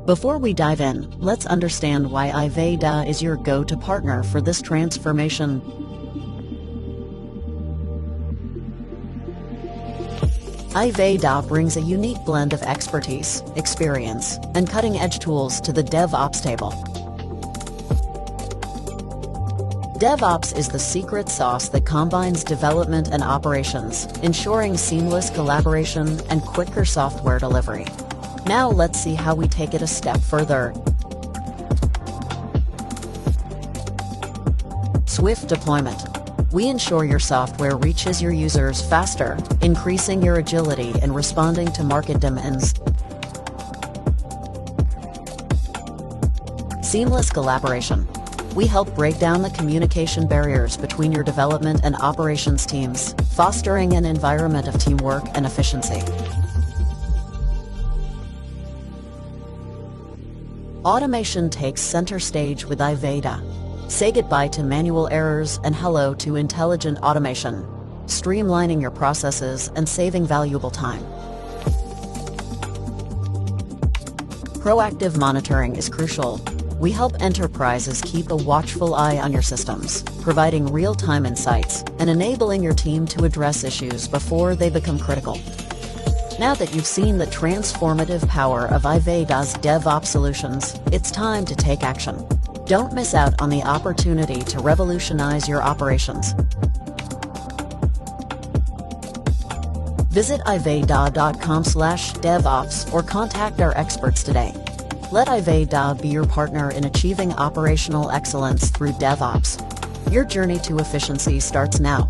Before we dive in, let's understand why iVedha is your go-to partner for this transformation. iVedha brings a unique blend of expertise, experience, and cutting-edge tools to the DevOps table. DevOps is the secret sauce that combines development and operations, ensuring seamless collaboration and quicker software delivery. Now let's see how we take it a step further. Swift deployment. We ensure your software reaches your users faster, increasing your agility in responding to market demands. Seamless collaboration. We help break down the communication barriers between your development and operations teams, fostering an environment of teamwork and efficiency. Automation takes center stage with iVedha. Say goodbye to manual errors and hello to intelligent automation, streamlining your processes and saving valuable time. Proactive monitoring is crucial. We help enterprises keep a watchful eye on your systems, providing real-time insights and enabling your team to address issues before they become critical. Now that you've seen the transformative power of iVedha's DevOps solutions, it's time to take action. Don't miss out on the opportunity to revolutionize your operations. Visit iVedha.com/DevOps or contact our experts today. Let iVedha be your partner in achieving operational excellence through DevOps. Your journey to efficiency starts now.